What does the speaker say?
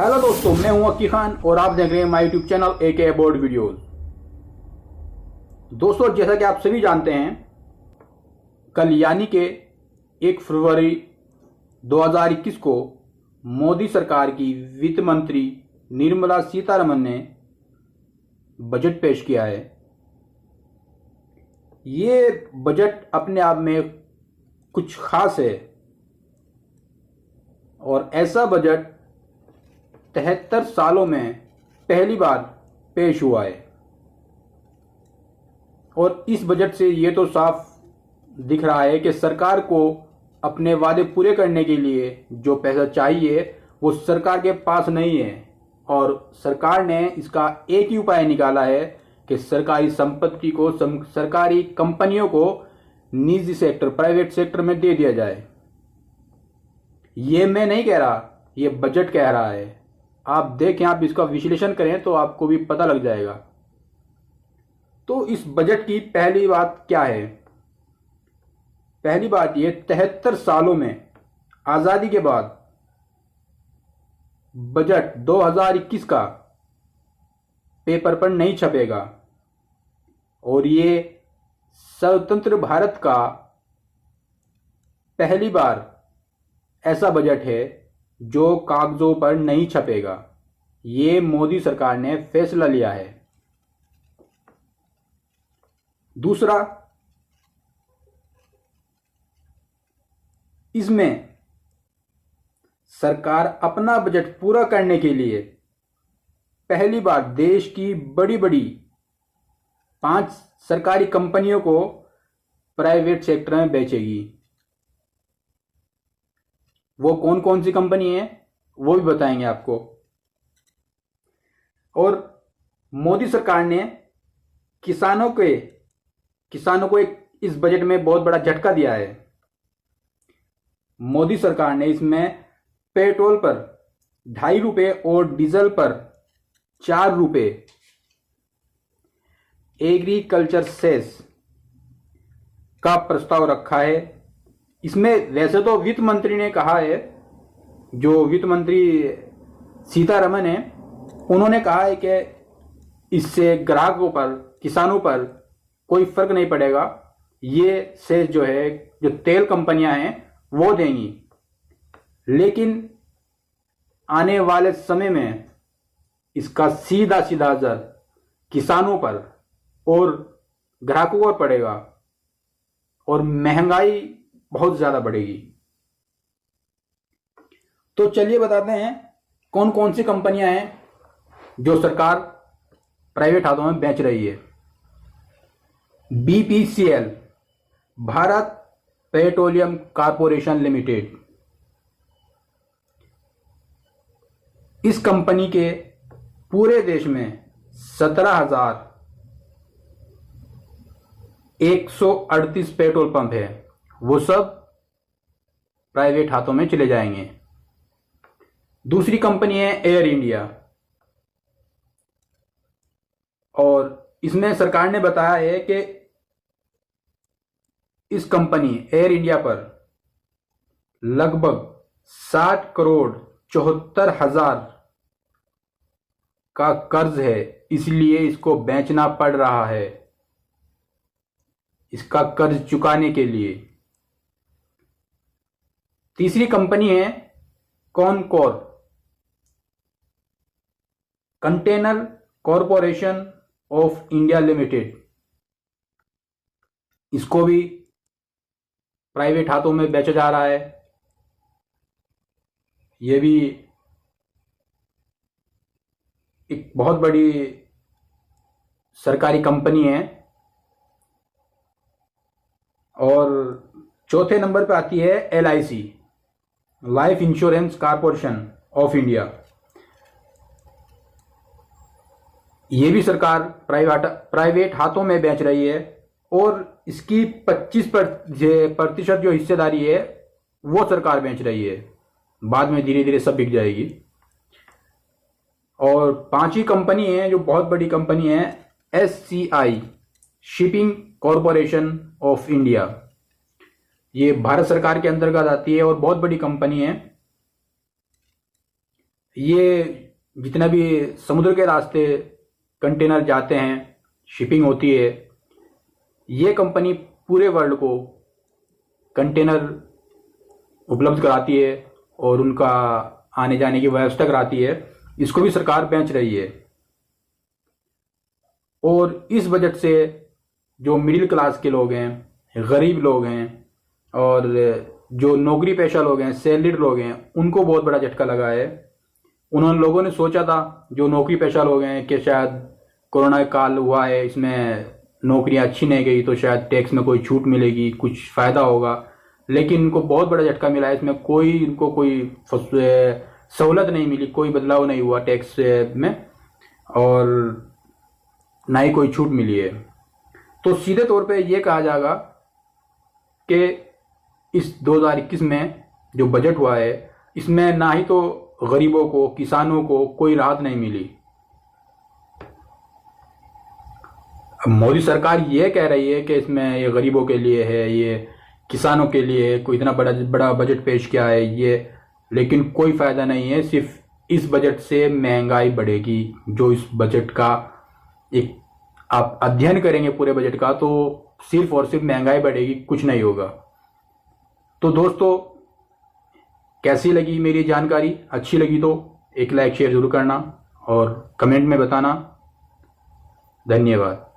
Hello दोस्तों, मैं हूं अक्की खान और आप देख रहे हैं my YouTube channel AK board videos. दोस्तों, जैसा कि आप सभी जानते हैं, कल यानी कि 1 फरवरी 2021 को मोदी सरकार की वित्त मंत्री निर्मला सीतारमण ने बजट पेश किया है। ये बजट अपने आप में कुछ खास है और ऐसा बजट 73 सालों में पहली बार पेश हुआ है। और इस बजट से ये तो साफ दिख रहा है कि सरकार को अपने वादे पूरे करने के लिए जो पैसा चाहिए वो सरकार के पास नहीं है, और सरकार ने इसका एक ही उपाय निकाला है कि सरकारी संपत्ति को सरकारी कंपनियों को निजी सेक्टर, प्राइवेट सेक्टर में दे दिया जाए। ये मैं नहीं कह रहा, ये बजट कह रहा है। आप देखें, आप इसका विश्लेषण करें तो आपको भी पता लग जाएगा। तो इस बजट की पहली बात क्या है? पहली बात ये 73 सालों में आजादी के बाद बजट 2021 का पेपर पर नहीं छपेगा, और ये स्वतंत्र भारत का पहली बार ऐसा बजट है जो कागजों पर नहीं छपेगा। ये मोदी सरकार ने फैसला लिया है। दूसरा, इसमें सरकार अपना बजट पूरा करने के लिए पहली बार देश की बड़ी बड़ी 5 सरकारी कंपनियों को प्राइवेट सेक्टर में बेचेगी। वो कौन कौन सी कंपनी है वो भी बताएंगे आपको। और मोदी सरकार ने किसानों को इस बजट में बहुत बड़ा झटका दिया है। मोदी सरकार ने इसमें पेट्रोल पर 2.5 रुपये और डीजल पर 4 रुपये एग्रीकल्चर सेस का प्रस्ताव रखा है। इसमें वैसे तो वित्त मंत्री ने कहा है, जो वित्त मंत्री सीतारमण है, उन्होंने कहा है कि इससे ग्राहकों पर, किसानों पर कोई फर्क नहीं पड़ेगा। ये सेस जो है, जो तेल कंपनियां हैं वो देंगी, लेकिन आने वाले समय में इसका सीधा असर किसानों पर और ग्राहकों पर पड़ेगा और महंगाई बहुत ज्यादा बढ़ेगी। तो चलिए बताते हैं कौन कौन सी कंपनियां हैं जो सरकार प्राइवेट हाथों में बेच रही है। BPCL, Bharat petroleum corporation limited. इस कंपनी के पूरे देश में 17,138 पेट्रोल पंप है, वो सब प्राइवेट हाथों में चले जाएंगे। दूसरी कंपनी है एयर इंडिया, और इसमें सरकार ने बताया है कि इस कंपनी एयर इंडिया पर लगभग 60,74,00,000 का कर्ज है, इसलिए इसको बेचना पड़ रहा है, इसका कर्ज चुकाने के लिए। तीसरी कंपनी है Concor, container corporation of India limited. इसको भी प्राइवेट हाथों में बेचा जा रहा है। यह भी एक बहुत बड़ी सरकारी कंपनी है। और चौथे नंबर पर आती है LIC, life insurance corporation of India. ये भी सरकार प्राइवेट हाथों में बेच रही है, और इसकी 25% जो हिस्सेदारी है वो सरकार बेच रही है। बाद में धीरे धीरे सब बिक जाएगी। और 5वीं कंपनी है जो बहुत बड़ी कंपनी है, SCI, shipping corporation of India. ये भारत सरकार के अंतर्गत आती है और बहुत बड़ी कंपनी है। ये जितना भी समुद्र के रास्ते कंटेनर जाते हैं, शिपिंग होती है, ये कंपनी पूरे वर्ल्ड को कंटेनर उपलब्ध कराती है और उनका आने जाने की व्यवस्था कराती है। इसको भी सरकार बेच रही है। और इस बजट से जो मिडिल क्लास के लोग हैं, गरीब लोग हैं और जो नौकरी पेशा लोग हैं, सैलरीड लोग हैं, उनको बहुत बड़ा झटका लगा है। लोगों ने सोचा था, जो नौकरी पेशा लोग हैं, कि शायद कोरोना काल हुआ है, इसमें नौकरियां अच्छी नहीं गई तो शायद टैक्स में कोई छूट मिलेगी, कुछ फ़ायदा होगा। लेकिन इनको बहुत बड़ा झटका मिला है। इसमें इनको कोई सहूलत नहीं मिली, कोई बदलाव नहीं हुआ टैक्स में और ना ही कोई छूट मिली है। तो सीधे तौर पे ये कहा जाएगा कि इस 2021 में जो बजट हुआ है, इसमें ना ही तो गरीबों को, किसानों को कोई राहत नहीं मिली। अब मोदी सरकार ये कह रही है कि इसमें ये गरीबों के लिए है, ये किसानों के लिए है, कोई इतना बड़ा बड़ा बजट पेश किया है ये, लेकिन कोई फ़ायदा नहीं है। सिर्फ इस बजट से महंगाई बढ़ेगी। जो इस बजट का एक आप अध्ययन करेंगे पूरे बजट का, तो सिर्फ और सिर्फ महंगाई बढ़ेगी, कुछ नहीं होगा। तो दोस्तों, कैसी लगी मेरी जानकारी? अच्छी लगी तो एक लाइक शेयर ज़रूर करना और कमेंट में बताना। धन्यवाद।